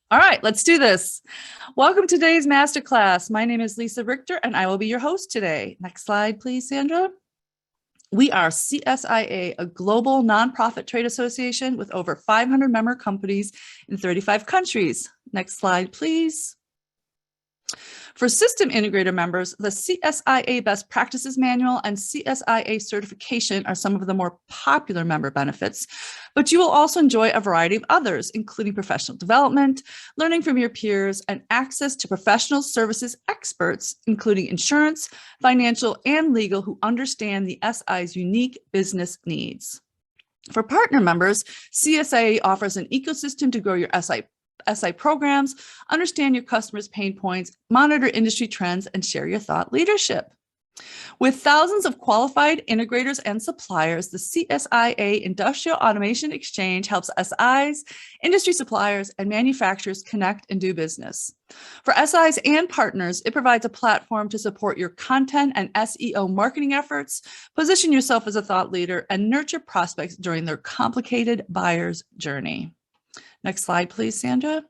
All right, let's do this. Welcome to today's masterclass. My name is Lisa Richter, and I will be your host today. Next slide, please, Sandra. We are CSIA, a global nonprofit trade association with over 500 member companies in 35 countries. Next slide, please. For system integrator members, the CSIA Best Practices Manual and CSIA certification are some of the more popular member benefits, but you will also enjoy a variety of others, including professional development, learning from your peers, and access to professional services experts, including insurance, financial, and legal, who understand the SI's unique business needs. For partner members, CSIA offers an ecosystem to grow your SI programs, understand your customers' pain points, monitor industry trends, and share your thought leadership. With thousands of qualified integrators and suppliers, the CSIA Industrial Automation Exchange helps SIs, industry suppliers, and manufacturers connect and do business. For SIs and partners, it provides a platform to support your content and SEO marketing efforts, position yourself as a thought leader, and nurture prospects during their complicated buyer's journey. Next slide, please, Sandra.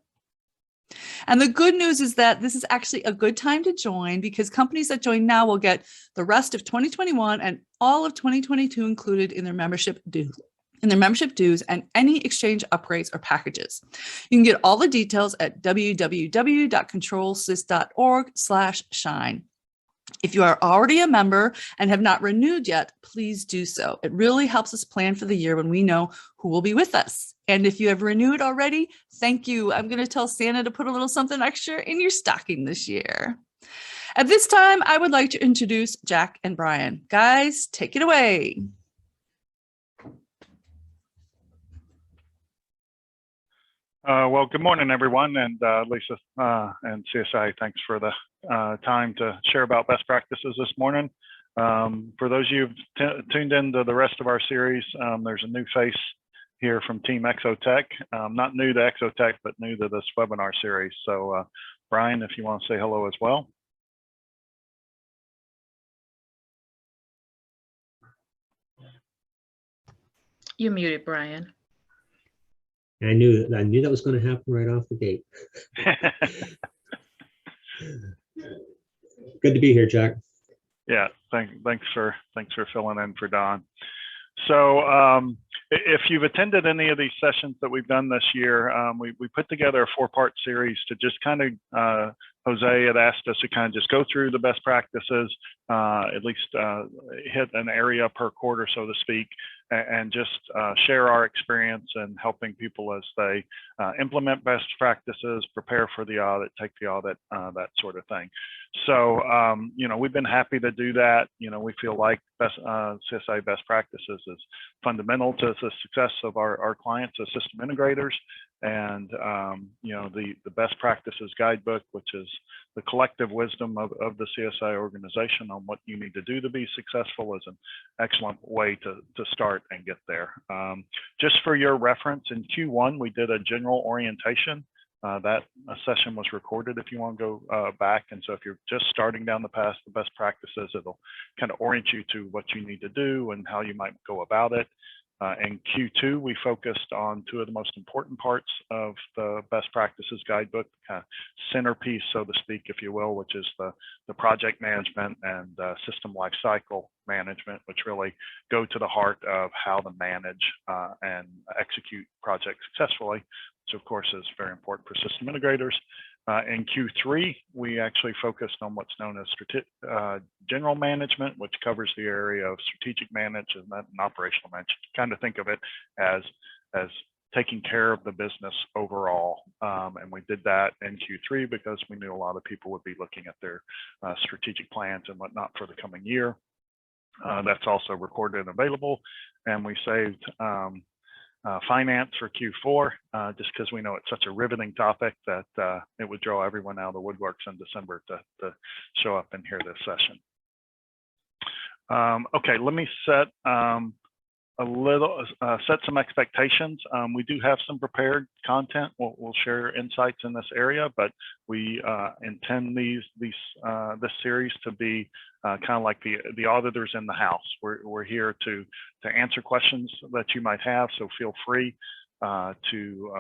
And the good news is that this is actually a good time to join, because companies that join now will get the rest of 2021 and all of 2022 included in their membership dues. And any exchange upgrades or packages. You can get all the details at www.controlsys.org/shine. If you are already a member and have not renewed yet, please do so. It really helps us plan for the year when we know who will be with us. And if you have renewed already, thank you. I'm going to tell Santa to put a little something extra in your stocking this year. At this time, I would like to introduce Jack and Brian. Guys, take it away. Well, good morning, everyone, and Lisa and CSI, thanks for the time to share about best practices this morning. For those of you who've tuned into the rest of our series, there's a new face here from Team Exotech. Not new to Exotech, but new to this webinar series. So, Brian, if you want to say hello as well. You're muted, Brian. I knew that was going to happen right off the gate. Good to be here, Jack. Yeah, thanks for filling in for Don. So if you've attended any of these sessions that we've done this year, we put together a 4-part series to just kind of, Jose had asked us to kind of just go through the best practices, at least hit an area per quarter, so to speak, and just share our experience in helping people as they implement best practices, prepare for the audit, take the audit, that sort of thing. So, we've been happy to do that. We feel like CSI best practices is fundamental to the success of our clients as system integrators. And, the best practices guidebook, which is the collective wisdom of the CSI organization on what you need to do to be successful, is an excellent way to start and get there. Just for your reference, in Q1, we did a general orientation. That session was recorded if you want to go back. And so if you're just starting down the path of best practices, it'll kind of orient you to what you need to do and how you might go about it. In Q2, we focused on 2 of the most important parts of the best practices guidebook, kind of centerpiece, so to speak, if you will, which is the project management and system lifecycle management, which really go to the heart of how to manage and execute projects successfully, which of course is very important for system integrators. In Q3, we actually focused on what's known as general management, which covers the area of strategic management and operational management. Kind of think of it as taking care of the business overall. And we did that in Q3 because we knew a lot of people would be looking at their strategic plans and whatnot for the coming year. That's also recorded and available. And we saved finance for Q4, just because we know it's such a riveting topic that it would draw everyone out of the woodworks in December to show up and hear this session. Okay, let me set set some expectations. We do have some prepared content. We'll share insights in this area, but we intend this series to be kind of like the auditors in the house. We're here to answer questions that you might have, so feel free to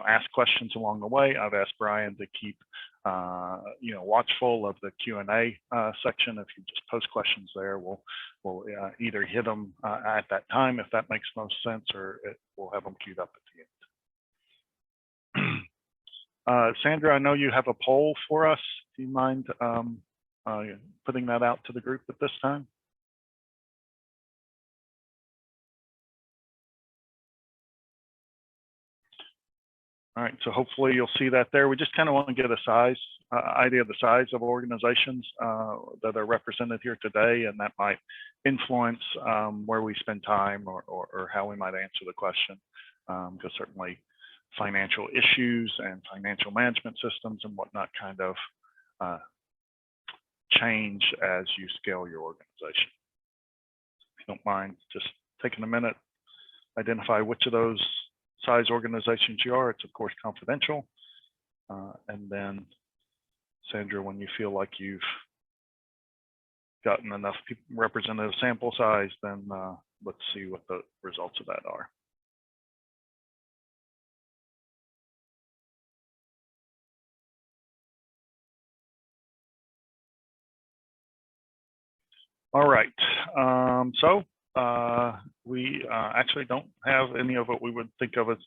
ask questions along the way. I've asked Brian to keep watchful of the Q&A section. If you just post questions there, we'll either hit them at that time if that makes most sense, or we'll have them queued up at the end. Sandra, I know you have a poll for us. Do you mind putting that out to the group at this time? All right, so hopefully you'll see that there. We just kind of want to get a idea of the size of organizations that are represented here today, and that might influence where we spend time or how we might answer the question. Because certainly financial issues and financial management systems and whatnot kind of change as you scale your organization. If you don't mind just taking a minute, identify which of those size organizations you are. It's of course confidential. And then Sandra, when you feel like you've gotten enough representative sample size, then let's see what the results of that are. All right, so we actually don't have any of what we would think of as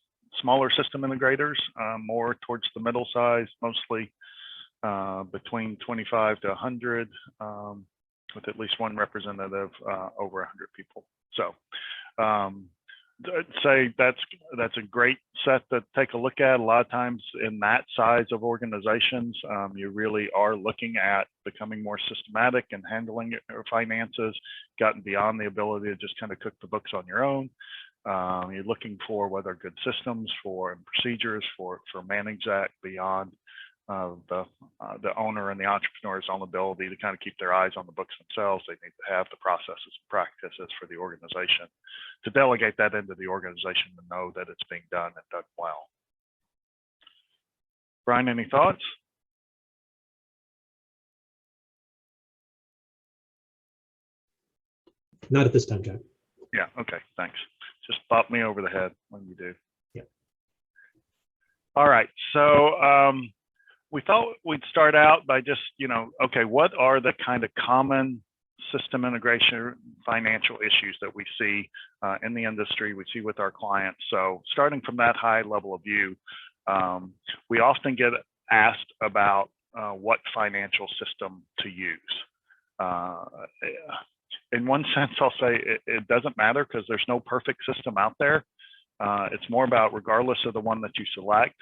smaller system integrators, more towards the middle size, mostly between 25 to 100, with at least one representative over 100 people. So I'd say that's a great set to take a look at. A lot of times in that size of organizations, you really are looking at becoming more systematic and handling your finances, gotten beyond the ability to just kind of cook the books on your own. You're looking for whether good systems and procedures for manage that beyond the owner and the entrepreneur's own ability to kind of keep their eyes on the books themselves. They need to have the processes and practices for the organization to delegate that into the organization to know that it's being done and done well. Brian, any thoughts? Not at this time, Jack. Yeah, okay, thanks. Just bop me over the head when you do. Yeah. All right, so we thought we'd start out by just, okay, what are the kind of common system integration financial issues that we see in the industry, we see with our clients? So starting from that high level of view, we often get asked about what financial system to use. In one sense, I'll say it doesn't matter because there's no perfect system out there. It's more about, regardless of the one that you select,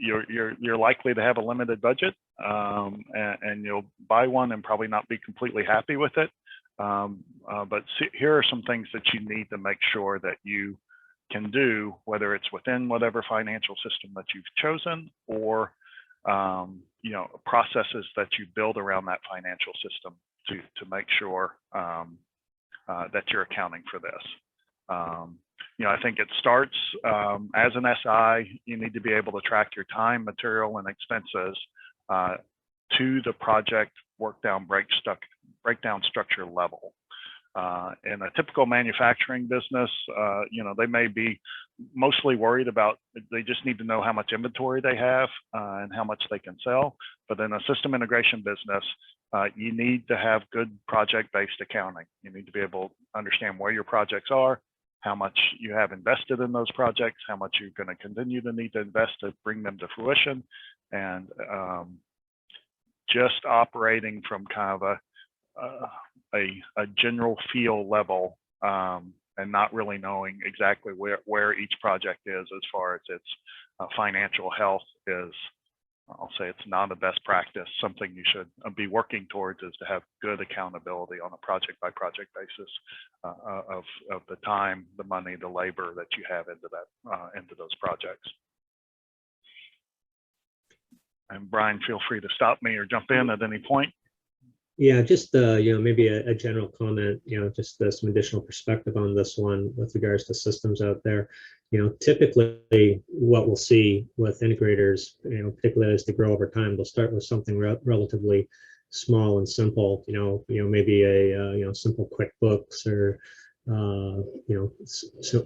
you're likely to have a limited budget, and you'll buy one and probably not be completely happy with it. But here are some things that you need to make sure that you can do, whether it's within whatever financial system that you've chosen, or processes that you build around that financial system to make sure that you're accounting for this. I think it starts as an SI, you need to be able to track your time, material, and expenses to the project breakdown structure level. In a typical manufacturing business, they may be mostly worried about, they just need to know how much inventory they have and how much they can sell. But in a system integration business, you need to have good project-based accounting. You need to be able to understand where your projects are, how much you have invested in those projects, how much you're going to continue to need to invest to bring them to fruition, and just operating from kind of a general feel level, and not really knowing exactly where each project is as far as its financial health is. I'll say it's not a best practice. Something you should be working towards is to have good accountability on a project by project basis of the time, the money, the labor that you have into those projects. And Brian, feel free to stop me or jump in at any point. Yeah, just maybe a general comment, just some additional perspective on this one with regards to systems out there. Typically what we'll see with integrators, particularly as they grow over time, they'll start with something relatively small and simple, maybe a simple QuickBooks or a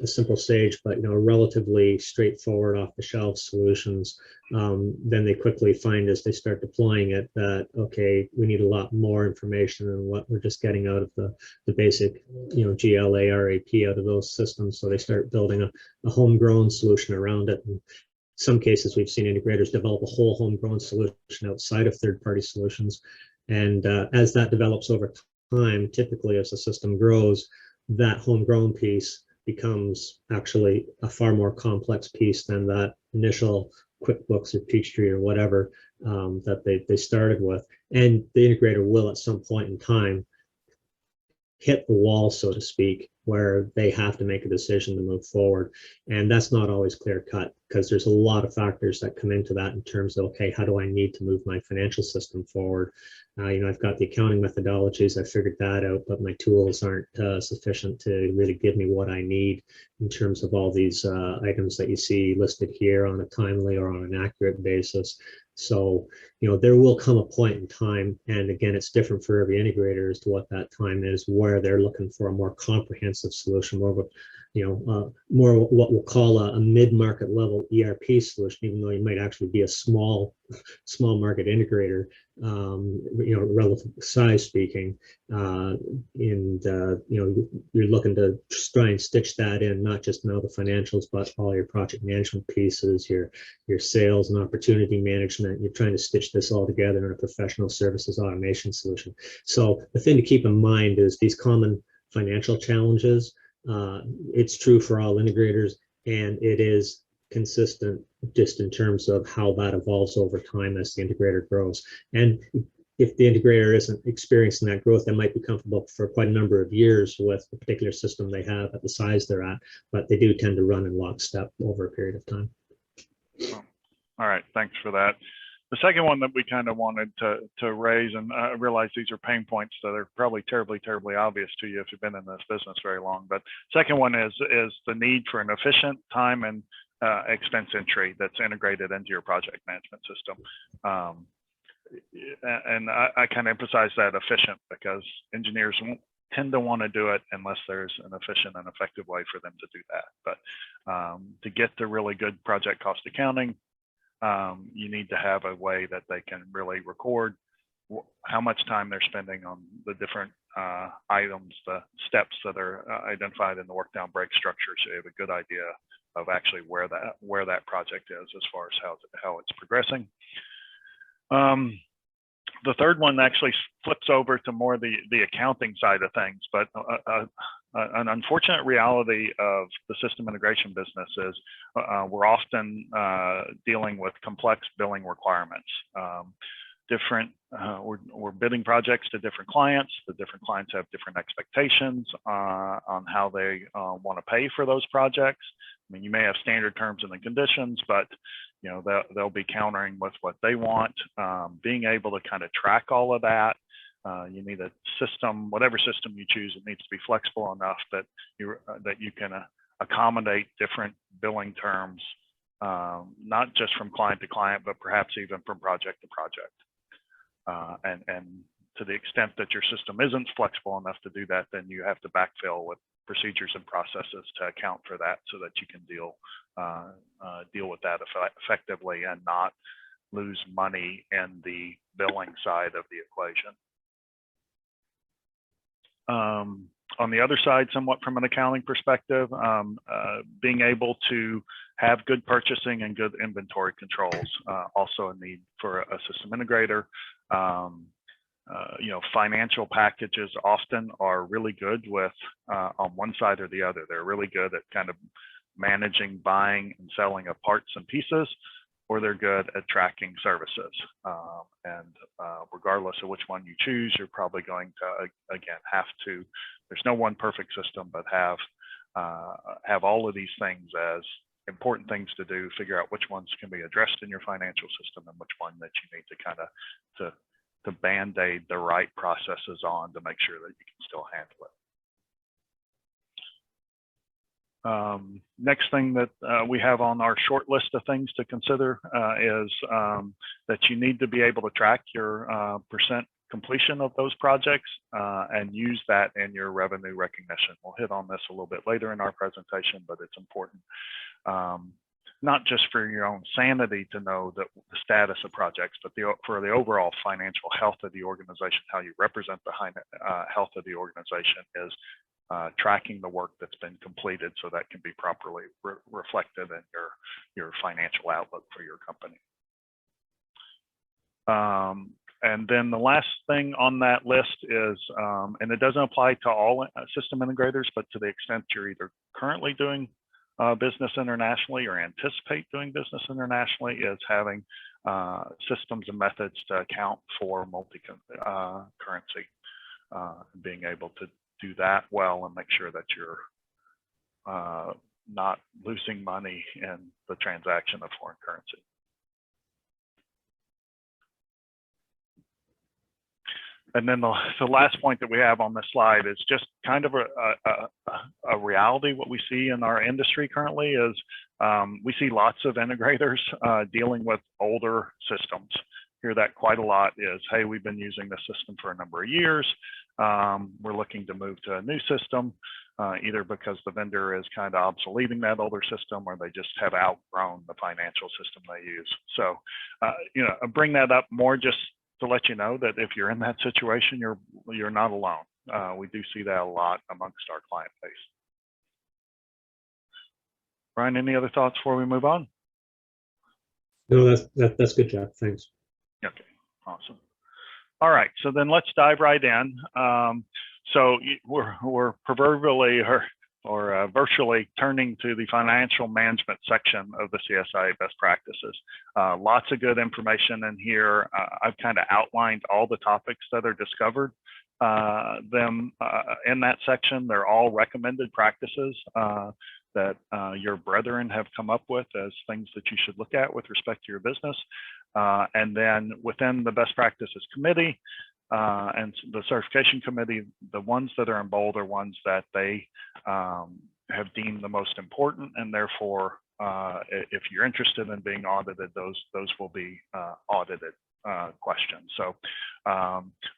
simple stage, but relatively straightforward off-the-shelf solutions. Then they quickly find as they start deploying it that, okay, we need a lot more information than what we're just getting out of the basic, GLA, RAP out of those systems. So they start building a homegrown solution around it. In some cases, we've seen integrators develop a whole homegrown solution outside of third-party solutions. And as that develops over time, typically as the system grows, that homegrown piece becomes actually a far more complex piece than that initial QuickBooks or Peachtree or whatever that they started with. And the integrator will at some point in time hit the wall, so to speak, where they have to make a decision to move forward. And that's not always clear cut because there's a lot of factors that come into that in terms of, okay, how do I need to move my financial system forward? I've got the accounting methodologies, I figured that out, but my tools aren't sufficient to really give me what I need in terms of all these items that you see listed here on a timely or on an accurate basis. So, there will come a point in time, and again, it's different for every integrator as to what that time is, where they're looking for a more comprehensive solution, more of a, more what we'll call a mid-market level ERP solution, even though you might actually be a small market integrator, relative size speaking, you're looking to try and stitch that in, not just now the financials, but all your project management pieces, your sales and opportunity management. You're trying to stitch this all together in a professional services automation solution. So the thing to keep in mind is these common financial challenges. It's true for all integrators, and it is consistent just in terms of how that evolves over time as the integrator grows. And if the integrator isn't experiencing that growth, they might be comfortable for quite a number of years with the particular system they have at the size they're at, but they do tend to run in lockstep over a period of time. All right, thanks for that. The second one that we kind of wanted to raise, and I realize these are pain points that are probably terribly obvious to you if you've been in this business very long, but second one is the need for an efficient time and expense entry that's integrated into your project management system. And I kind of emphasize that efficient because engineers won't tend to want to do it unless there's an efficient and effective way for them to do that. But to get the really good project cost accounting, you need to have a way that they can really record how much time they're spending on the different items, the steps that are identified in the work down break structure, so you have a good idea of actually where that project is as far as how it's progressing. The third one actually flips over to more the accounting side of things, but an unfortunate reality of the system integration business is we're often dealing with complex billing requirements. We're bidding projects to different clients. The different clients have different expectations on how they want to pay for those projects. I mean, you may have standard terms and the conditions, but they'll be countering with what they want. Being able to kind of track all of that, you need a system, whatever system you choose, it needs to be flexible enough that you can accommodate different billing terms, not just from client to client, but perhaps even from project to project. And to the extent that your system isn't flexible enough to do that, then you have to backfill with procedures and processes to account for that, so that you can deal with that effectively and not lose money in the billing side of the equation. On the other side, somewhat from an accounting perspective, being able to have good purchasing and good inventory controls, also a need for a system integrator. Financial packages often are really good with on one side or the other. They're really good at kind of managing buying and selling of parts and pieces, or they're good at tracking services. Regardless of which one you choose, you're probably going to, again, have to, there's no one perfect system, but have all of these things as important things to do, figure out which ones can be addressed in your financial system and which one that you need to kind of to band-aid the right processes on to make sure that you can still handle it. Next thing that we have on our short list of things to consider is that you need to be able to track your percent completion of those projects and use that in your revenue recognition. We'll hit on this a little bit later in our presentation, but it's important. Not just for your own sanity to know the status of projects, but for the overall financial health of the organization, how you represent the health of the organization is tracking the work that's been completed so that can be properly reflected in your financial outlook for your company. And then the last thing on that list is, and it doesn't apply to all system integrators, but to the extent you're either currently doing business internationally or anticipate doing business internationally, is having systems and methods to account for multi-currency, being able to do that well and make sure that you're not losing money in the transaction of foreign currency. And then the last point that we have on this slide is just kind of a reality. What we see in our industry currently is we see lots of integrators dealing with older systems. Hear that quite a lot is, hey, we've been using this system for a number of years. We're looking to move to a new system, either because the vendor is kind of obsoleting that older system or they just have outgrown the financial system they use. So, you know, I bring that up more just to let you know that if you're in that situation, you're not alone. We do see that a lot amongst our client base. Brian, any other thoughts before we move on? No, that's good, Jack. Thanks. Okay, awesome. All right, so then let's dive right in. So we're proverbially or virtually turning to the financial management section of the CSIA best practices. Lots of good information in here. I've kind of outlined all the topics that are discovered in that section. They're all recommended practices that your brethren have come up with as things that you should look at with respect to your business. And then within the best practices committee and the certification committee, the ones that are in bold are ones that they have deemed the most important, and therefore, if you're interested in being audited, those will be audited questions. So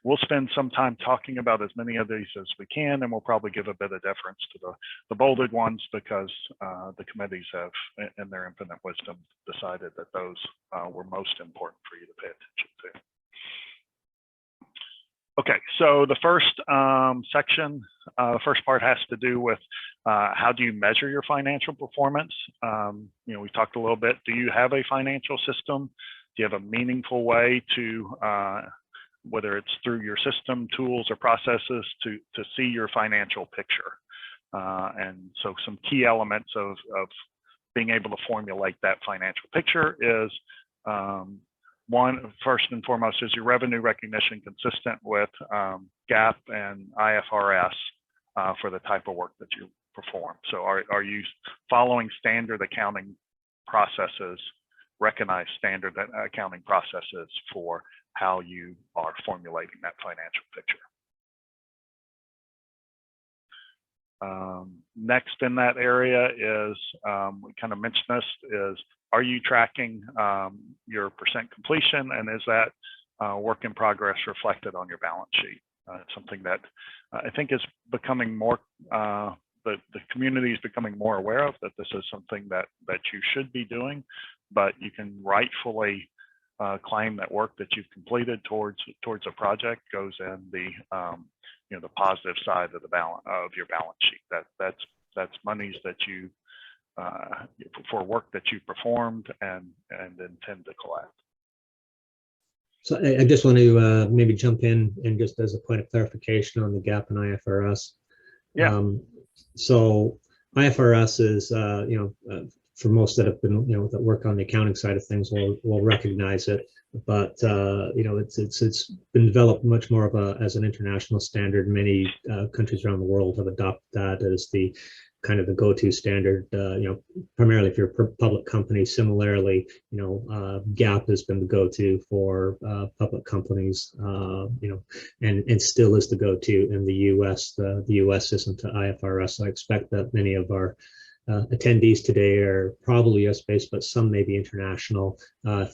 we'll spend some time talking about as many of these as we can, and we'll probably give a bit of deference to the bolded ones because the committees have, in their infinite wisdom, decided that those were most important for you to pay attention to. Okay, so the first section, first part has to do with how do you measure your financial performance? You know, we talked a little bit. Do you have a financial system? Do you have a meaningful way to, whether it's through your system, tools, or processes, to see your financial picture? And so some key elements of being able to formulate that financial picture is, one, first and foremost, is your revenue recognition consistent with GAAP and IFRS for the type of work that you perform? So are you following standard accounting processes, recognized standard accounting processes for how you are formulating that financial picture? Next in that area is, we kind of mentioned this, is are you tracking your percent completion, and is that work in progress reflected on your balance sheet? It's something that I think is becoming more, the community is becoming more aware of, that this is something that you should be doing, but you can rightfully claim that work that you've completed towards a project goes in the you know, the positive side of your balance sheet. That's monies that you for work that you performed and intend to collect. So I just want to maybe jump in and just as a point of clarification on the GAAP and IFRS. Yeah. So IFRS is, you know, for most that have been, you know, that work on the accounting side of things will recognize it. But you know, it's been developed much more of as an international standard. Many countries around the world have adopted that as the kind of the go-to standard, you know, primarily if you're a public company. Similarly, you know, GAAP has been the go-to for public companies, you know, and still is the go-to in the U.S. The U.S. isn't to IFRS. So I expect that many of our attendees today are probably US-based, but some may be international. If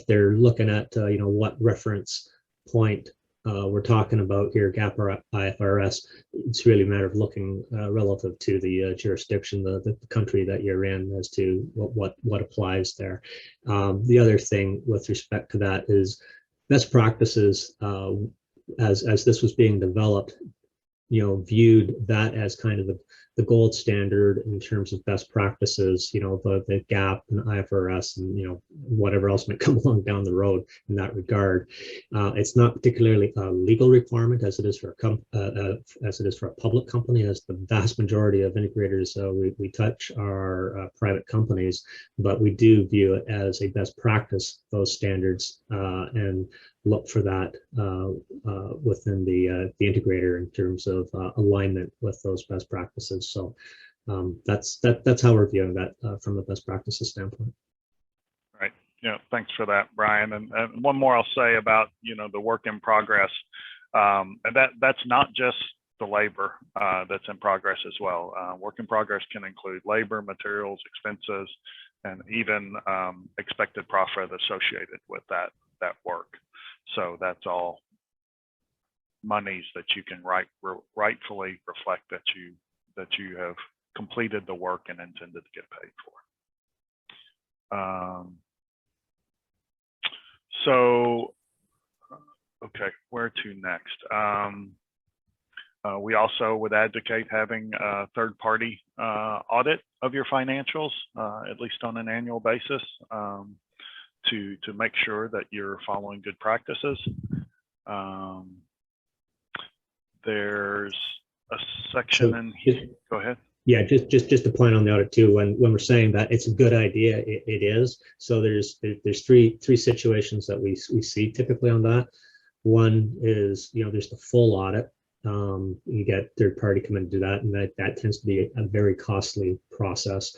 they're looking at, you know, what reference point we're talking about here, GAAP or IFRS, it's really a matter of looking relative to the jurisdiction, the country that you're in, as to what applies there. The other thing with respect to that is best practices, as this was being developed, viewed that as kind of the gold standard in terms of best practices, the GAAP and IFRS and, whatever else might come along down the road in that regard. It's not particularly a legal requirement as it is for a public company, as the vast majority of integrators we touch are private companies, but we do view it as a best practice, those standards, and look for that within the integrator in terms of alignment with those best practices. So that's how we're viewing that from a best practices standpoint. Right. Yeah. Thanks for that, Brian. And one more I'll say about the work in progress. And that's not just the labor that's in progress as well. Work in progress can include labor, materials, expenses, and even expected profit associated with that work. So that's all monies that you can rightfully reflect that you have completed the work and intended to get paid for. So, okay, where to next? We also would advocate having a third-party audit of your financials, at least on an annual basis, to make sure that you're following good practices. There's a section in here. Go ahead. Yeah, just to point on the audit too, when we're saying that it's a good idea, it is. So there's three situations that we see typically on that. One is, there's the full audit. You get third party come in to do that, and that tends to be a very costly process.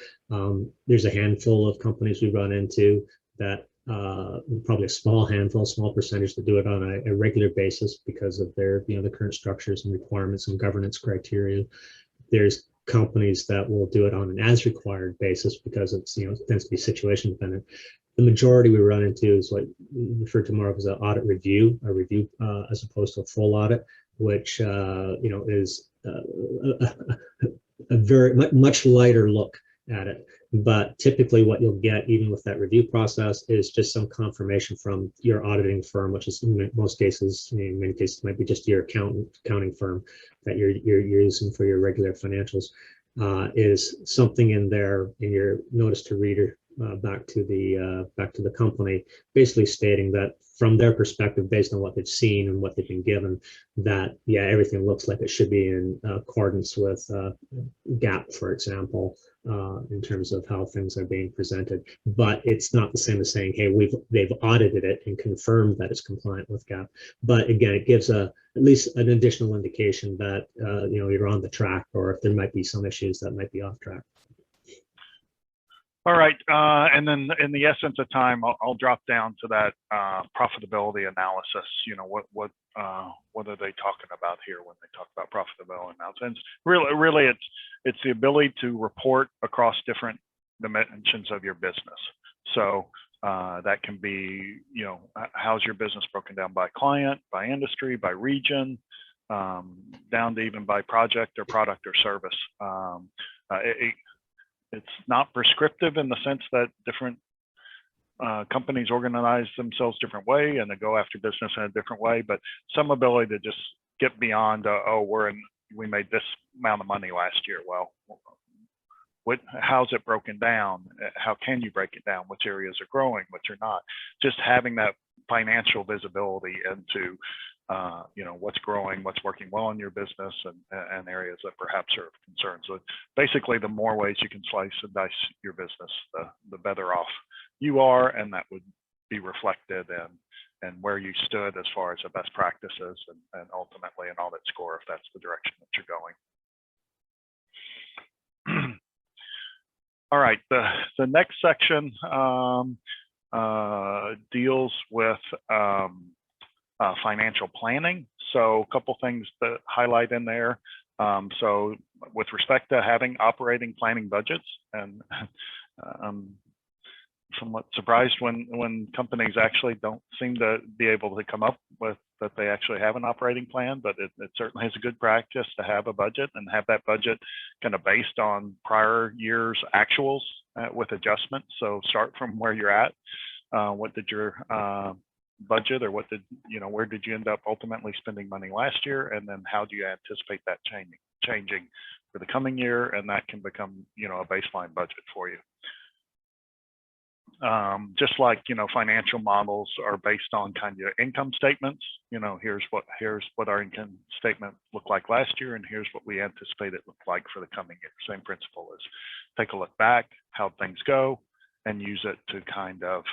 There's a handful of companies we run into that probably a small percentage that do it on a regular basis because of their the current structures and requirements and governance criteria. There's companies that will do it on an as required basis because it's it tends to be situation dependent. The majority we run into is what we refer to more of as an audit review, as opposed to a full audit, which is a very much lighter look at it. But typically what you'll get even with that review process is just some confirmation from your auditing firm, which is in most cases, in many cases, might be just your accounting firm that you're using for your regular financials, is something in there in your notice to reader back to the company, basically stating that from their perspective, based on what they've seen and what they've been given, that everything looks like it should be in accordance with GAAP, for example, in terms of how things are being presented. But it's not the same as saying, hey, they've audited it and confirmed that it's compliant with GAAP. But again, it gives at least an additional indication that you're on the track, or if there might be some issues that might be off track. All right, and then in the essence of time, I'll drop down to that profitability analysis. What are they talking about here when they talk about profitability analysis? Really, it's the ability to report across different dimensions of your business. So that can be, how's your business broken down by client, by industry, by region, down to even by project or product or service. It's not prescriptive in the sense that different companies organize themselves different way and they go after business in a different way, but some ability to just get beyond, we made this amount of money last year. Well, how's it broken down? How can you break it down? Which areas are growing, which are not? Just having that financial visibility into what's growing, what's working well in your business, and areas that perhaps are of concern. So basically, the more ways you can slice and dice your business, the better off you are, and that would be reflected in where you stood as far as the best practices and ultimately an audit score, if that's the direction that you're going. All right, the next section deals with financial planning. So a couple things to highlight in there. So with respect to having operating planning budgets, and I'm somewhat surprised when companies actually don't seem to be able to come up with that they actually have an operating plan, but it certainly is a good practice to have a budget and have that budget kind of based on prior year's actuals with adjustments. So start from where you're at. What did your budget, or what did, where did you end up ultimately spending money last year? And then how do you anticipate that changing for the coming year? And that can become, a baseline budget for you. Just like, financial models are based on kind of income statements, here's what our income statement looked like last year, and here's what we anticipate it looked like for the coming year. Same principle is take a look back, how things go, and use it to kind of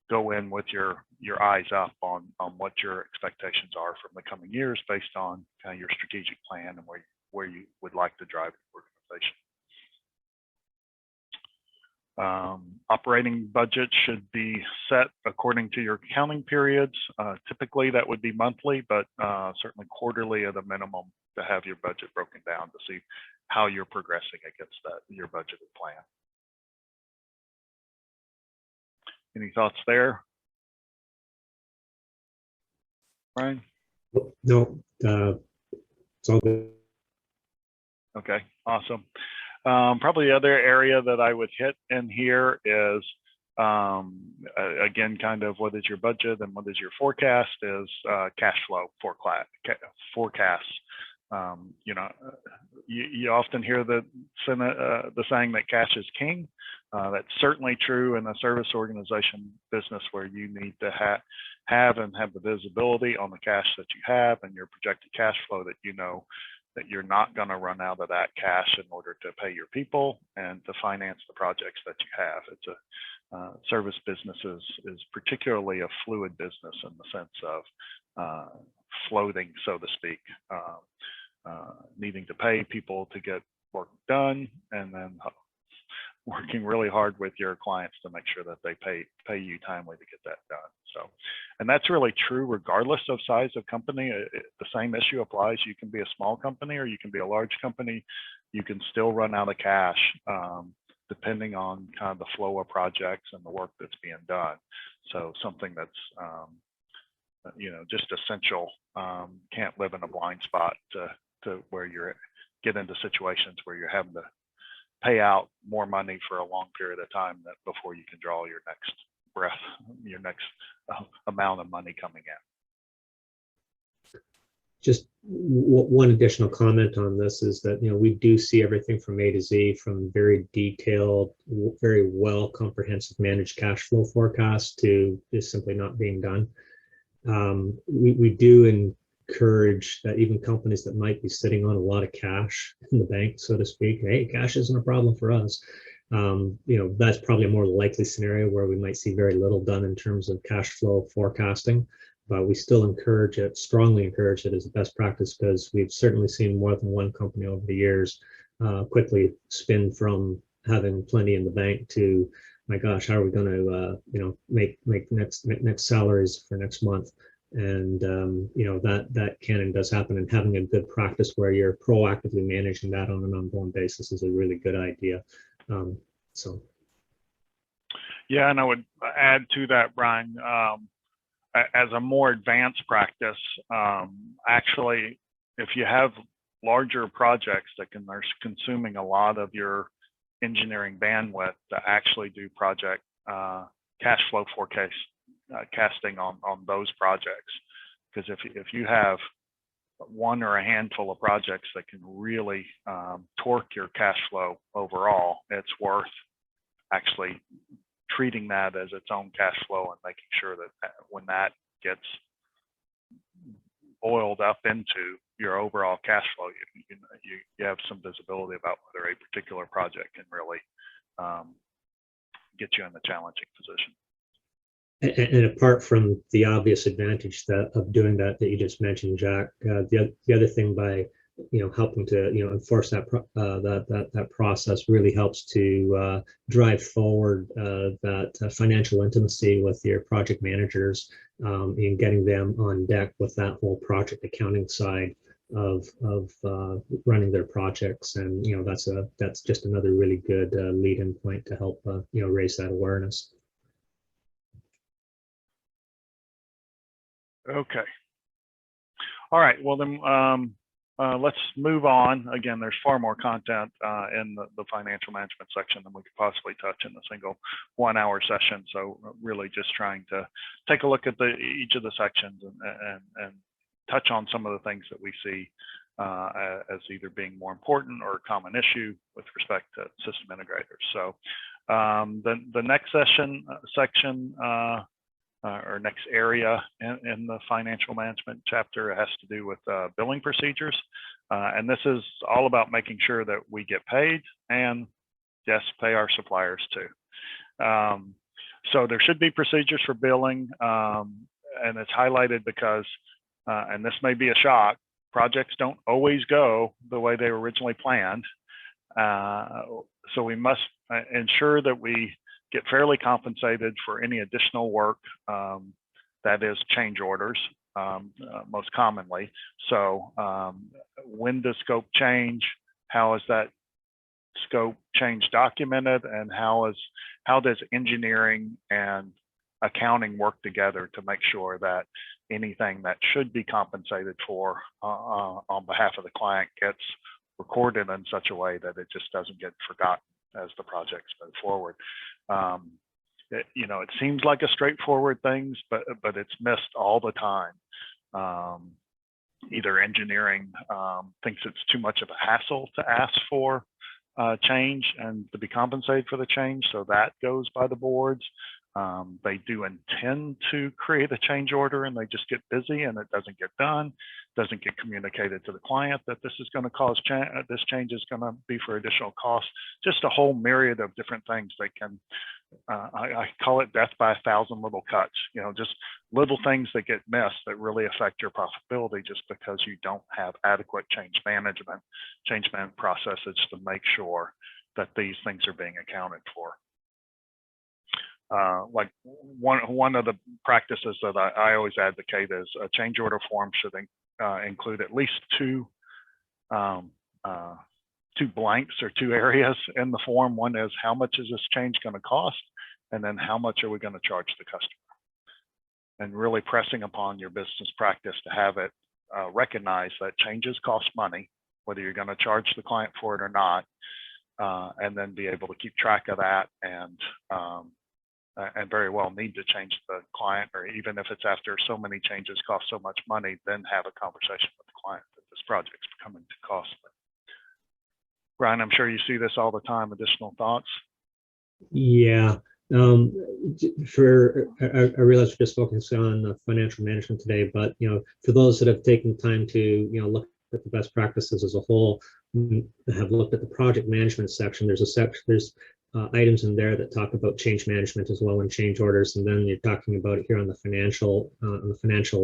go in with your eyes up on what your expectations are from the coming years based on kind of your strategic plan and where you would like to drive the organization. Operating budget should be set according to your accounting periods. Typically that would be monthly, but certainly quarterly at a minimum to have your budget broken down to see how you're progressing against your budgeted plan. Any thoughts there, Brian? No, it's all good. Okay, awesome. Probably the other area that I would hit in here is, again, kind of what is your budget and what is your forecast is cash flow forecasts. You often hear the saying that cash is king. That's certainly true in a service organization business where you need to have the visibility on the cash that you have and your projected cash flow, that that you're not going to run out of that cash in order to pay your people and to finance the projects that you have. It's a service business is particularly a fluid business in the sense of floating, so to speak, needing to pay people to get work done, and then working really hard with your clients to make sure that they pay you timely to get that done. So, and that's really true regardless of size of company. The same issue applies. You can be a small company or you can be a large company. You can still run out of cash depending on kind of the flow of projects and the work that's being done. So something that's just essential. Can't live in a blind spot to where you're get into situations where you're having to pay out more money for a long period of time before you can draw your next breath, your next amount of money coming in. Just one additional comment on this is that, we do see everything from A to Z, from very detailed, very well comprehensive managed cash flow forecast to just simply not being done. We do encourage that even companies that might be sitting on a lot of cash in the bank, so to speak, hey, cash isn't a problem for us. That's probably a more likely scenario where we might see very little done in terms of cash flow forecasting, but we still strongly encourage it as a best practice, because we've certainly seen more than one company over the years quickly spin from having plenty in the bank to, my gosh, how are we going to make next salaries for next month? And that can and does happen, and having a good practice where you're proactively managing that on an ongoing basis is a really good idea. Yeah, and I would add to that, Brian, as a more advanced practice, actually, if you have larger projects that are consuming a lot of your engineering bandwidth, to actually do project cash flow casting on those projects, because if you have one or a handful of projects that can really torque your cash flow overall, it's worth actually treating that as its own cash flow and making sure that when that gets boiled up into your overall cash flow, you have some visibility about whether a particular project can really get you in a challenging position. And apart from the obvious advantage of doing that you just mentioned, Jack, the other thing by helping to enforce that process really helps to drive forward that financial intimacy with your project managers, and getting them on deck with that whole project accounting side of running their projects. And that's just another really good lead-in point to help raise that awareness. Okay, All right, well then let's move on. Again, there's far more content in the financial management section than we could possibly touch in a single 1 hour session. So really just trying to take a look at each of the sections and touch on some of the things that we see as either being more important or a common issue with respect to system integrators. So the next section or next area in the financial management chapter has to do with billing procedures. And this is all about making sure that we get paid and, yes, pay our suppliers too. So there should be procedures for billing, and it's highlighted because, and this may be a shock, projects don't always go the way they were originally planned. So we must ensure that we get fairly compensated for any additional work, that is change orders, most commonly. So when does scope change? How is that scope change documented? And how does engineering and accounting work together to make sure that anything that should be compensated for on behalf of the client gets recorded in such a way that it just doesn't get forgotten as the projects move forward. It seems like a straightforward thing, but it's missed all the time. Either engineering thinks it's too much of a hassle to ask for change and to be compensated for the change, so that goes by the boards. They do intend to create a change order and they just get busy and it doesn't get done, doesn't get communicated to the client that this is going to cause this change is going to be for additional costs. Just a whole myriad of different things that can, I call it death by 1,000 little cuts, just little things that get missed that really affect your profitability just because you don't have adequate change management processes to make sure that these things are being accounted for. Like one of the practices that I always advocate is a change order form should include at least two blanks or two areas in the form. One is, how much is this change going to cost? And then how much are we going to charge the customer? And really pressing upon your business practice to have it recognize that changes cost money, whether you're going to charge the client for it or not, and then be able to keep track of that and very well need to change the client, or even if it's after so many changes cost so much money, then have a conversation with the client that this project's becoming too costly. Brian, I'm sure you see this all the time. Additional thoughts? Yeah. I realize we're just focusing on financial management today, but for those that have taken the time to look at the best practices as a whole, have looked at the project management section, there's items in there that talk about change management as well and change orders, and then you're talking about it here on the financial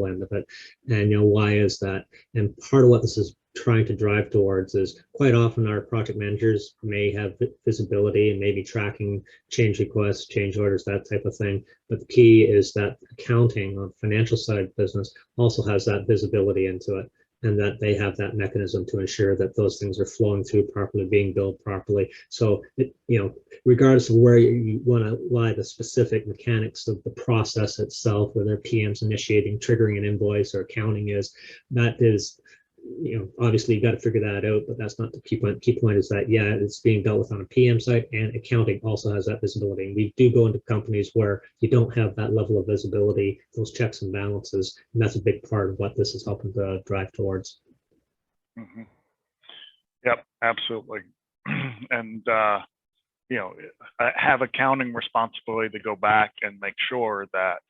end of it. And why is that? And part of what this is trying to drive towards is, quite often our project managers may have visibility and maybe tracking change requests, change orders, that type of thing. But the key is that accounting on the financial side of business also has that visibility into it, and that they have that mechanism to ensure that those things are flowing through properly, being billed properly. So, regardless of where you want to lie the specific mechanics of the process itself, whether PM's initiating, triggering an invoice, or accounting is, that is, obviously you got to figure that out, but that's not the key point. Key point is that, yeah, it's being dealt with on a PM side, and accounting also has that visibility. And we do go into companies where you don't have that level of visibility, those checks and balances, and that's a big part of what this is helping to drive towards. Mm-hmm. Yep, absolutely. And have accounting responsibility to go back and make sure that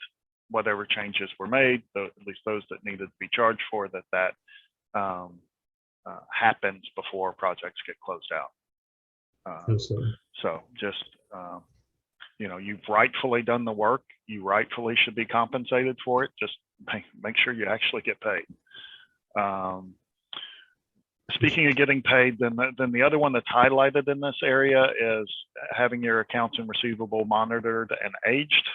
whatever changes were made, at least those that needed to be charged for, that happens before projects get closed out. Absolutely. So just, you've rightfully done the work. You rightfully should be compensated for it. Just make sure you actually get paid. Speaking of getting paid, then the other one that's highlighted in this area is having your accounts and receivable monitored and aged.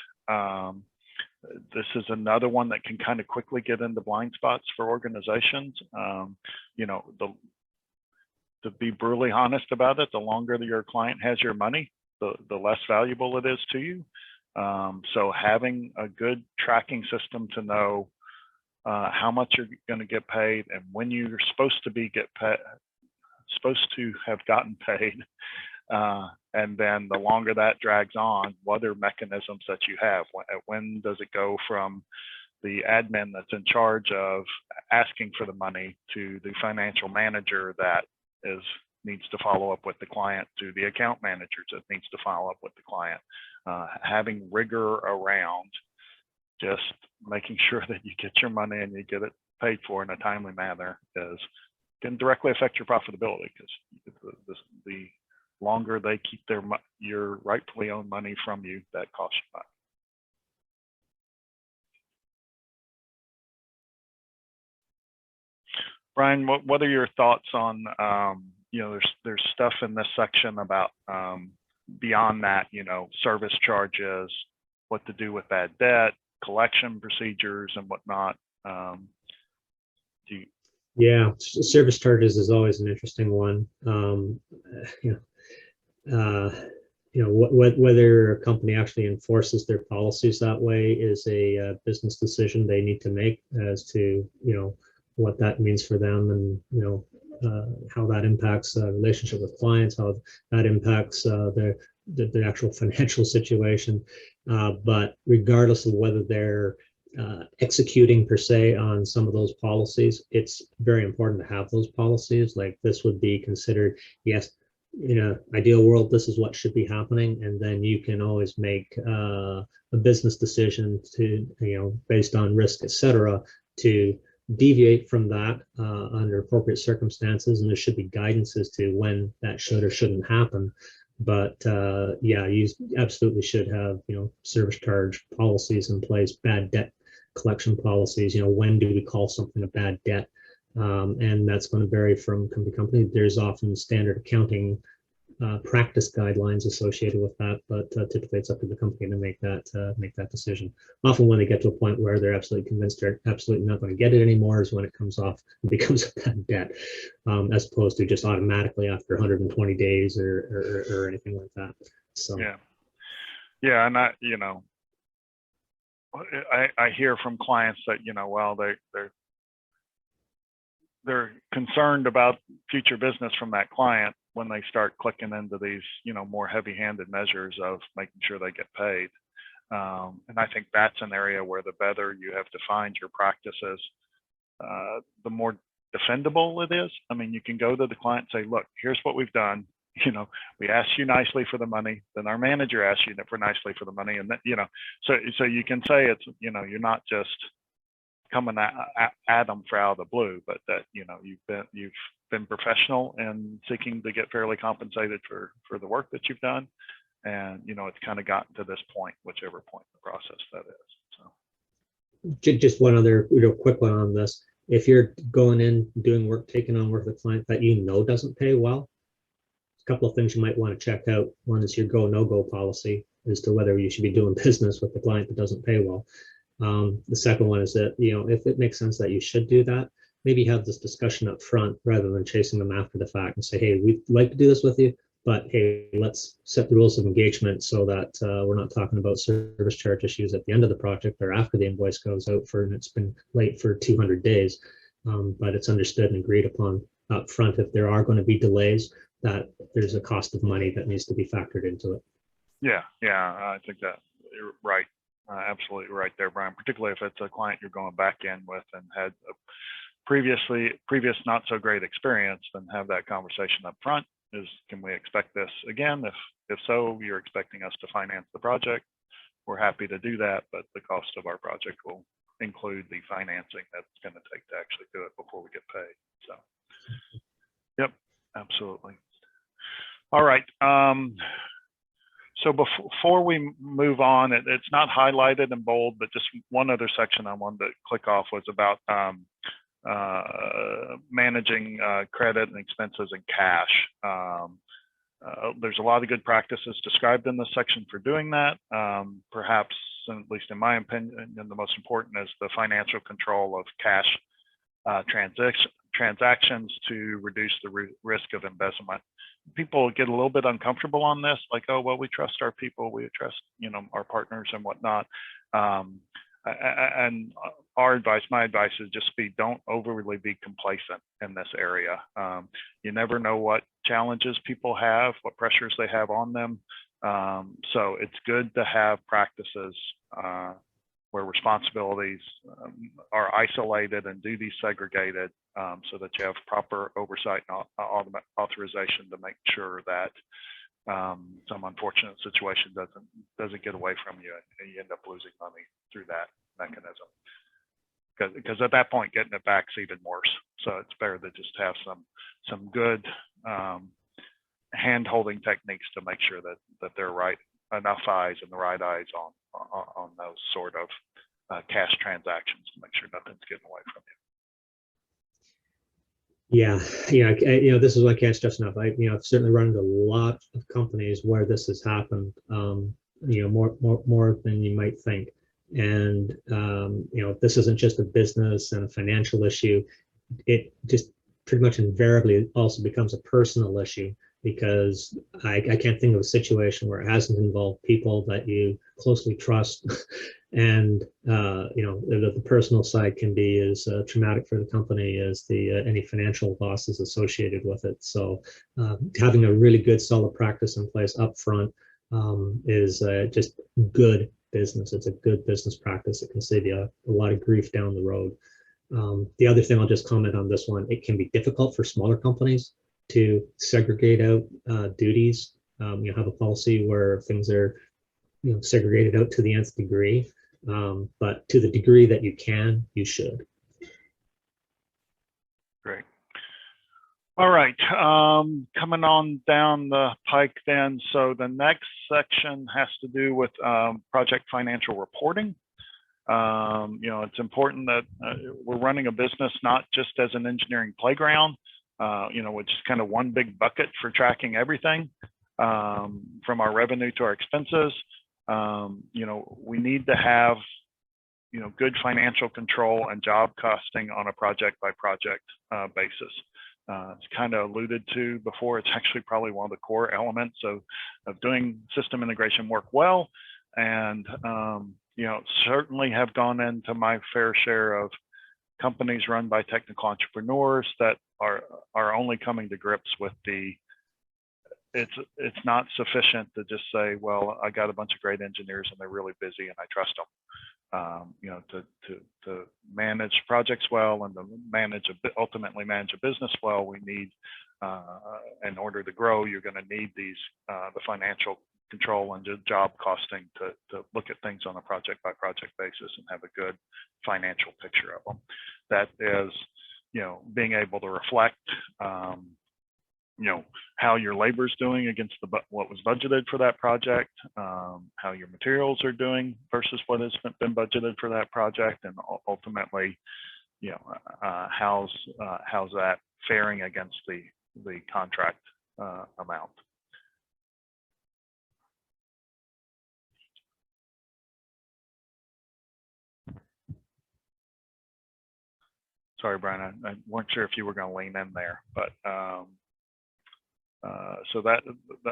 This is another one that can kind of quickly get into blind spots for organizations. To be brutally honest about it, the longer your client has your money, the less valuable it is to you. So having a good tracking system to know how much you're going to get paid, and when you're supposed to have gotten paid. And then the longer that drags on, what are mechanisms that you have? When does it go from the admin that's in charge of asking for the money to the financial manager that needs to follow up with the client, to the account manager that needs to follow up with the client? Having rigor around just making sure that you get your money and you get it paid for in a timely manner can directly affect your profitability, because the longer they keep your rightfully owned money from you, that costs you money. Brian, what are your thoughts on, there's stuff in this section about beyond that, service charges, what to do with bad debt, collection procedures and whatnot. Yeah, service charges is always an interesting one. Whether a company actually enforces their policies that way is a business decision they need to make as to what that means for them, and how that impacts relationship with clients, how that impacts the actual financial situation. But regardless of whether they're executing per se on some of those policies, it's very important to have those policies. Like, this would be considered, yes, in an ideal world, this is what should be happening, and then you can always make a business decision to, based on risk, etc., to deviate from that under appropriate circumstances, and there should be guidance as to when that should or shouldn't happen. But yeah, you absolutely should have service charge policies in place, bad debt collection policies. When do we call something a bad debt? And that's going to vary from company to company. There's often standard accounting practice guidelines associated with that, but typically it's up to the company to make that decision. Often when they get to a point where they're absolutely convinced they're absolutely not going to get it anymore is when it comes off and becomes a bad debt, as opposed to just automatically after 120 days or anything like that. So yeah, and I hear from clients that well, they're concerned about future business from that client when they start clicking into these more heavy-handed measures of making sure they get paid. And I think that's an area where the better you have defined your practices, the more defendable it is. I mean, you can go to the client and say, look, here's what we've done. We asked you nicely for the money, then our manager asked you for nicely for the money, and then so you can say it's you're not just coming at them for out of the blue, but that you've been professional in seeking to get fairly compensated for the work that you've done, and it's kind of gotten to this point, whichever point in the process that is. So just one other real quick one on this: if you're going in doing work, taking on work with a client that doesn't pay well, a couple of things you might want to check out. One is your go no-go policy as to whether you should be doing business with the client that doesn't pay well. The second one is that, if it makes sense that you should do that, maybe have this discussion up front rather than chasing them after the fact and say, hey, we'd like to do this with you, but hey, let's set the rules of engagement so that we're not talking about service charge issues at the end of the project or after the invoice goes out and it's been late for 200 days. But it's understood and agreed upon up front, if there are going to be delays, that there's a cost of money that needs to be factored into it. Yeah, I think that you're right. Absolutely right there, Brian, particularly if it's a client you're going back in with and had a previous not so great experience, then have that conversation up front. Can we expect this again? If so, you're expecting us to finance the project, we're happy to do that, but the cost of our project will include the financing that's going to take to actually do it before we get paid. So yep, absolutely. All right. So before we move on, it's not highlighted in bold, but just one other section I wanted to click off was about managing credit and expenses and cash. There's a lot of good practices described in this section for doing that. Perhaps, at least in my opinion, the most important is the financial control of cash transactions to reduce the risk of embezzlement. People get a little bit uncomfortable on this, like, oh, well, we trust our people, we trust, our partners and whatnot. And our advice, my advice is just don't overly be complacent in this area. You never know what challenges people have, what pressures they have on them. So it's good to have practices where responsibilities are isolated and duties segregated, so that you have proper oversight and authorization to make sure that some unfortunate situation doesn't get away from you and you end up losing money through that mechanism. Because at that point, getting it back is even worse. So it's better to just have some good hand-holding techniques to make sure that there are enough eyes and the right eyes on those sort of cash transactions to make sure nothing's getting away from you. Yeah. This is what I can't stress enough. I've certainly run into a lot of companies where this has happened. More than you might think. And this isn't just a business and a financial issue. It just pretty much invariably also becomes a personal issue, because I can't think of a situation where it hasn't involved people that you closely trust. And the personal side can be as traumatic for the company as any financial losses associated with it. So having a really good solid practice in place up front is just good business. It's a good business practice. It can save you a lot of grief down the road. The other thing, I'll just comment on this one, it can be difficult for smaller companies to segregate out duties. Have a policy where things are segregated out to the nth degree, but to the degree that you can, you should. Great. All right, coming on down the pike then. So the next section has to do with project financial reporting. It's important that we're running a business not just as an engineering playground, which is kind of one big bucket for tracking everything, from our revenue to our expenses. We need to have, good financial control and job costing on a project by project basis. It's kind of alluded to before. It's actually probably one of the core elements of doing system integration work well. And, certainly have gone into my fair share of companies run by technical entrepreneurs that are only coming to grips with it's not sufficient to just say, well, I got a bunch of great engineers and they're really busy and I trust them. To manage projects well and to ultimately manage a business well, we need, in order to grow, you're going to need the financial control and job costing to look at things on a project by project basis and have a good financial picture of them. That is, being able to reflect, how your labor is doing against what was budgeted for that project, how your materials are doing versus what has been budgeted for that project, and ultimately, how's that faring against the contract amount. Sorry, Brian, I weren't sure if you were going to lean in there, but so that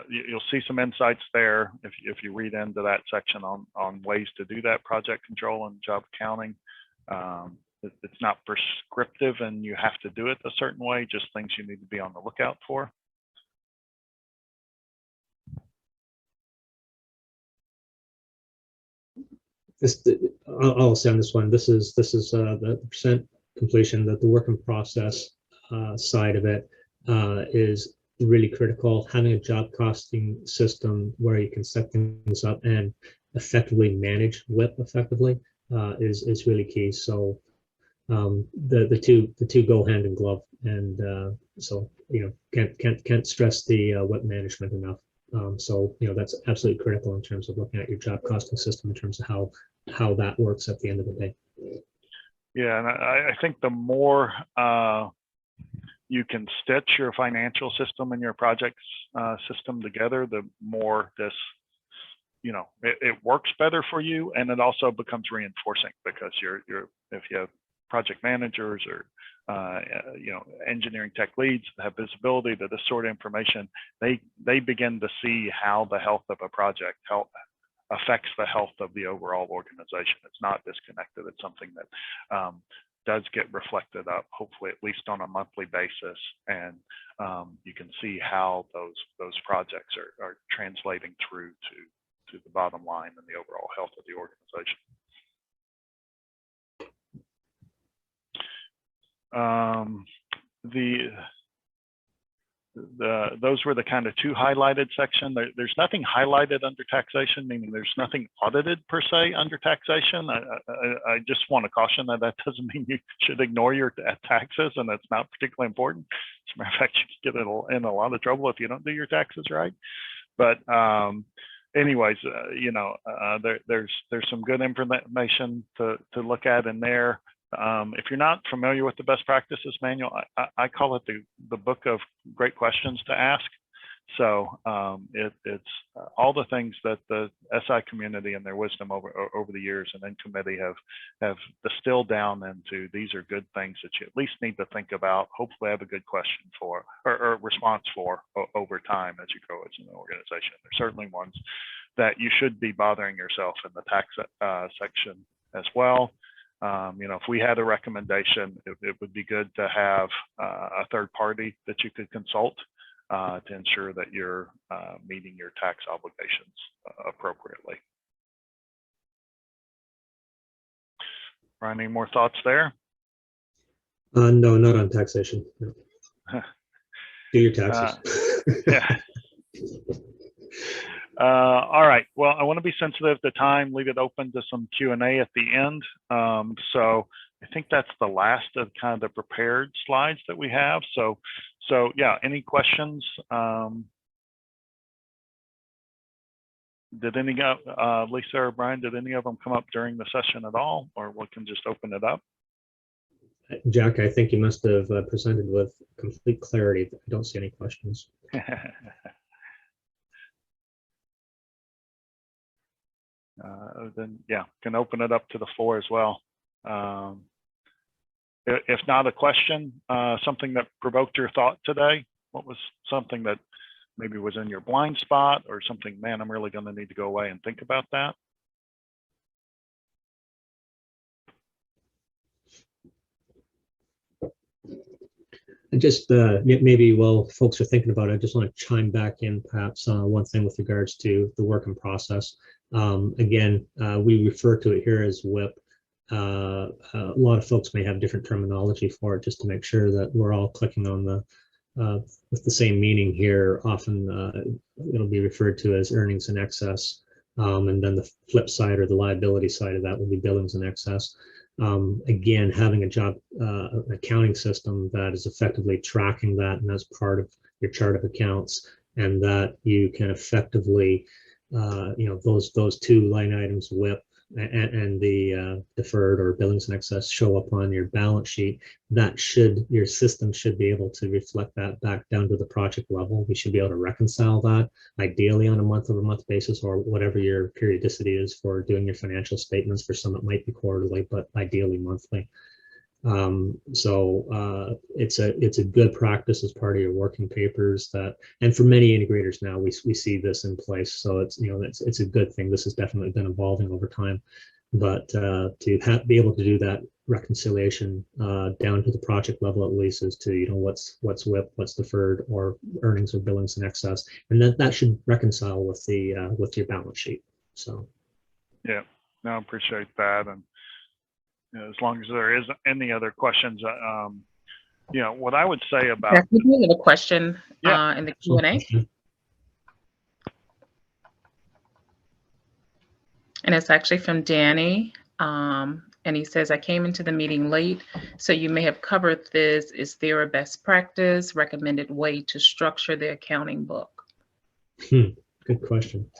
you'll see some insights there if you read into that section on ways to do that project control and job accounting. It's not prescriptive and you have to do it a certain way, just things you need to be on the lookout for. I'll say on this one, this is the percent completion, that the work in process side of it is really critical. Having a job costing system where you can set things up and effectively manage WIP effectively is really key. So the two go hand in glove, and so can't stress the WIP management enough. So that's absolutely critical in terms of looking at your job costing system in terms of how that works at the end of the day. Yeah, and I think the more you can stitch your financial system and your projects system together, the more this, it works better for you, and it also becomes reinforcing because if you have project managers or engineering tech leads that have visibility to this sort of information, they begin to see how the health of a project, affects the health of the overall organization. It's not disconnected. It's something that does get reflected up, hopefully at least on a monthly basis, and you can see how those projects are translating through to the bottom line and the overall health of the organization. Those were the kind of two highlighted section. There's nothing highlighted under taxation, meaning there's nothing audited per se under taxation. I just want to caution that doesn't mean you should ignore your taxes, and that's not particularly important. As a matter of fact, you can get in a lot of trouble if you don't do your taxes right. But anyways, you know, there's some good information to look at in there. If you're not familiar with the best practices manual, I call it the book of great questions to ask. So it's all the things that the SI community and their wisdom over the years and in committee have distilled down into, these are good things that you at least need to think about, hopefully have a good question for or response for over time as you grow as an organization. There's certainly ones that you should be bothering yourself in the tax section as well. You know, if we had a recommendation, it would be good to have a third party that you could consult to ensure that you're meeting your tax obligations appropriately. Brian, any more thoughts there? No, not on taxation. No. Do your taxes. Yeah. All right. Well, I want to be sensitive to time, leave it open to some Q&A at the end. So I think that's the last of kind of the prepared slides that we have. So yeah, any questions? Did any of Lisa or Brian, did any of them come up during the session at all, or we can just open it up? Jack, I think you must have presented with complete clarity. I don't see any questions. Then yeah, can open it up to the floor as well. If not a question, something that provoked your thought today, what was something that maybe was in your blind spot, or something, man, I'm really going to need to go away and think about that? And just maybe while folks are thinking about it, I just want to chime back in perhaps one thing with regards to the work in process. Again, we refer to it here as WIP. A lot of folks may have different terminology for it, just to make sure that we're all clicking on the with the same meaning here. Often it'll be referred to as earnings in excess, and then the flip side or the liability side of that will be billings in excess. Again, having a job accounting system that is effectively tracking that, and as part of your chart of accounts, and that you can effectively, you know, those two line items, WIP and the deferred or billings in excess, show up on your balance sheet. That your system should be able to reflect that back down to the project level. We should be able to reconcile that, ideally on a month-over-month basis, or whatever your periodicity is for doing your financial statements. For some, it might be quarterly, but ideally monthly. It's a good practice as part of your working papers, and for many integrators now, we see this in place. So it's, you know, it's a good thing. This has definitely been evolving over time, but to be able to do that reconciliation down to the project level, at least, as to, you know, what's WIP, what's deferred, or earnings or billings in excess, and that should reconcile with your balance sheet. So yeah, no, I appreciate that. And as long as there isn't any other questions, you know, what I would say about— we have a question Yeah. in the Q&A. And it's actually from Danny. And he says, I came into the meeting late, so you may have covered this. Is there a best practice, recommended way to structure the accounting book? Good question.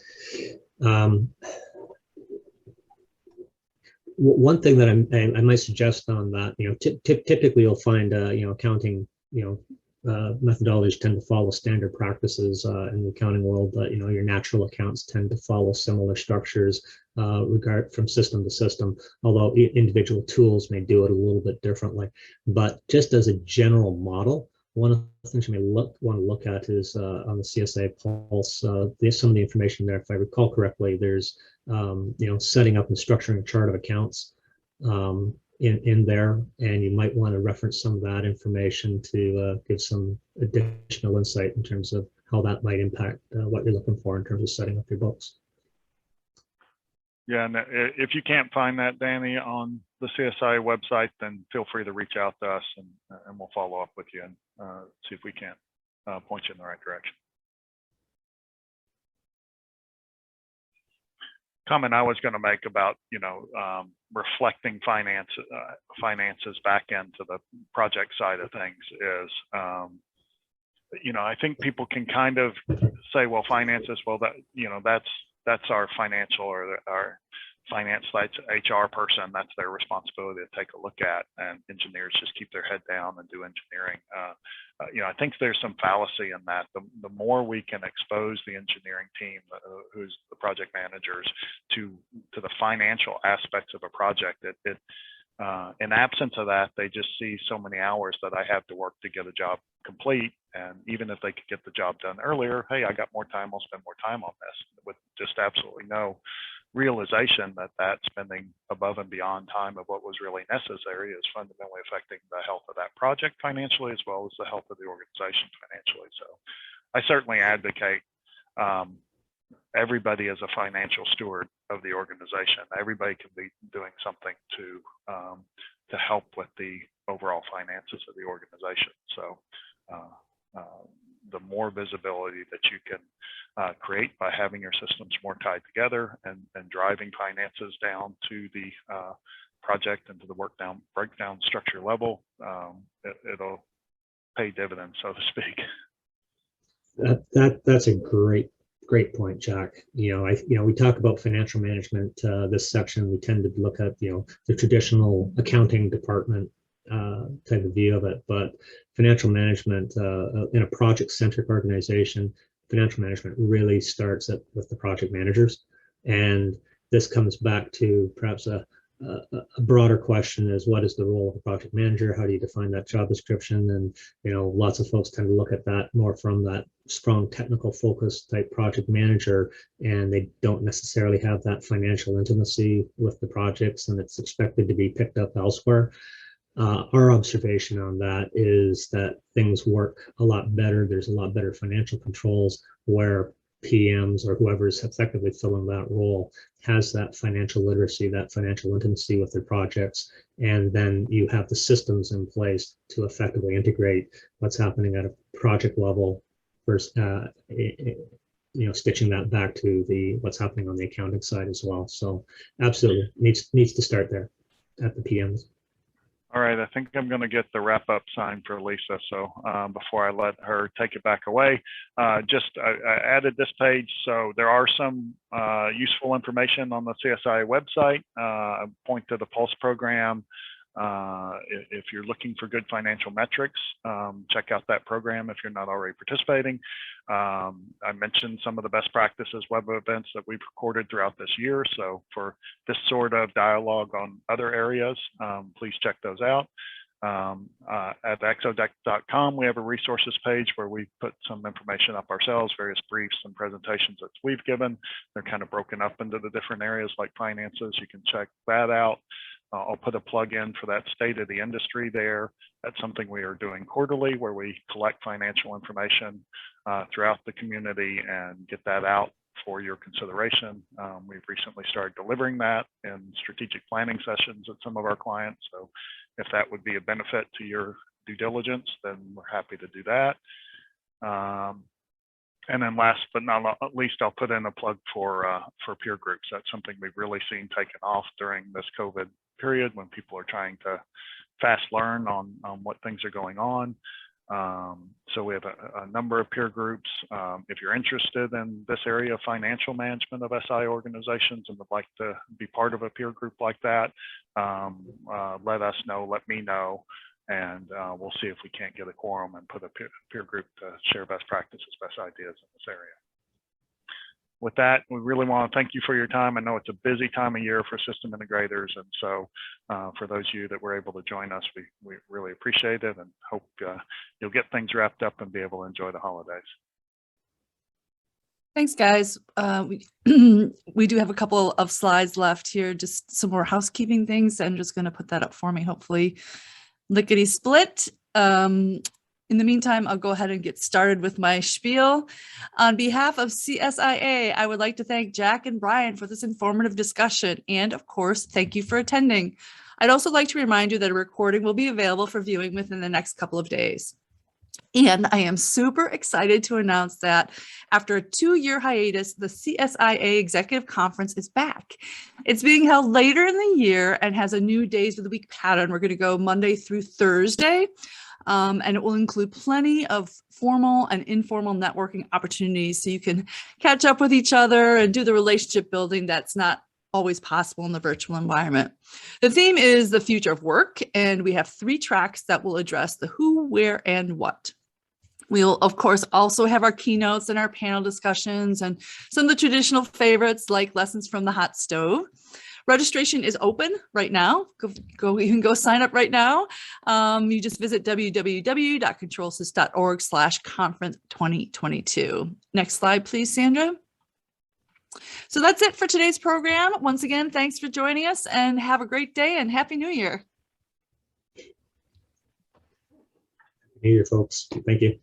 One thing that I might suggest on that, you know, typically you'll find, you know, accounting, you know, methodologies tend to follow standard practices in the accounting world, but, you know, your natural accounts tend to follow similar structures from system to system, although individual tools may do it a little bit differently. But just as a general model, one of the things you may want to look at is on the CSIA Pulse, there's some of the information there. If I recall correctly, there's setting up and structuring a chart of accounts in there, and you might want to reference some of that information to give some additional insight in terms of how that might impact what you're looking for in terms of setting up your books. Yeah, and if you can't find that, Danny, on the CSIA website, then feel free to reach out to us, and we'll follow up with you and see if we can't point you in the right direction. Comment I was going to make about reflecting finances back into the project side of things is I think people can kind of say, well, finances, well, that's our financial or our finance sites HR person, that's their responsibility to take a look at, and engineers just keep their head down and do engineering. I think there's some fallacy in that. The more we can expose the engineering team, who's the project managers, to the financial aspects of a project, in absence of that, they just see so many hours that I have to work to get a job complete. And even if they could get the job done earlier, hey, I got more time, I'll spend more time on this, with just absolutely no realization that spending above and beyond time of what was really necessary is fundamentally affecting the health of that project financially, as well as the health of the organization financially. So I certainly advocate everybody is a financial steward of the organization. Everybody can be doing something to help with the overall finances of the organization. So the more visibility that you can create by having your systems more tied together and driving finances down to the project and to the breakdown structure level, it'll pay dividends, so to speak. That's a great point, Jack. We talk about financial management. This section, we tend to look at the traditional accounting department type of view of it, but financial management in a project-centric organization, financial management really starts with the project managers, and this comes back to perhaps a broader question: is what is the role of a project manager? How do you define that job description? And lots of folks tend to look at that more from that strong technical focus type project manager, and they don't necessarily have that financial intimacy with the projects, and it's expected to be picked up elsewhere. Our observation on that is that things work a lot better. There's a lot better financial controls where PMs or whoever is effectively filling that role has that financial literacy, that financial intimacy with their projects, and then you have the systems in place to effectively integrate what's happening at a project level versus stitching that back to what's happening on the accounting side as well. So absolutely needs to start there at the PMs. All right, I think I'm going to get the wrap up sign for Lisa. So before I let her take it back away, I added this page. So there are some useful information on the CSIA website. Point to the Pulse program. If you're looking for good financial metrics, check out that program if you're not already participating. I mentioned some of the best practices web events that we've recorded throughout this year. So for this sort of dialogue on other areas, please check those out. At exodeck.com, we have a resources page where we put some information up ourselves, various briefs and presentations that we've given. They're kind of broken up into the different areas like finances. You can check that out. I'll put a plug in for that state of the industry there. That's something we are doing quarterly, where we collect financial information throughout the community and get that out for your consideration. We've recently started delivering that in strategic planning sessions at some of our clients. So if that would be a benefit to your due diligence, then we're happy to do that. And then last but not least, I'll put in a plug for peer groups. That's something we've really seen taken off during this COVID period, when people are trying to fast learn on what things are going on. So we have a number of peer groups. If you're interested in this area of financial management of SI organizations and would like to be part of a peer group like that, let us know, let me know, and we'll see if we can't get a quorum and put a peer group to share best practices, best ideas in this area. With that, we really want to thank you for your time. I know it's a busy time of year for system integrators, and so for those of you that were able to join us, we really appreciate it, and hope you'll get things wrapped up and be able to enjoy the holidays. Thanks, guys. We do have a couple of slides left here, just some more housekeeping things. I'm just going to put that up for me, hopefully lickety split. In the meantime, I'll go ahead and get started with my spiel. On behalf of CSIA, I would like to thank Jack and Brian for this informative discussion. And of course, thank you for attending. I'd also like to remind you that a recording will be available for viewing within the next couple of days. And I am super excited to announce that after a 2-year hiatus, the CSIA Executive Conference is back. It's being held later in the year and has a new days of the week pattern. We're going to go Monday through Thursday, and it will include plenty of formal and informal networking opportunities so you can catch up with each other and do the relationship building that's not always possible in the virtual environment. The theme is the future of work, and we have 3 tracks that will address the who, where, and what. We'll, of course, also have our keynotes and our panel discussions and some of the traditional favorites like lessons from the hot stove. Registration is open right now. You can go sign up right now. You just visit www.controlsys.org/conference2022. Next slide, please, Sandra. So that's it for today's program. Once again, thanks for joining us and have a great day and Happy New Year. New Year, folks. Thank you.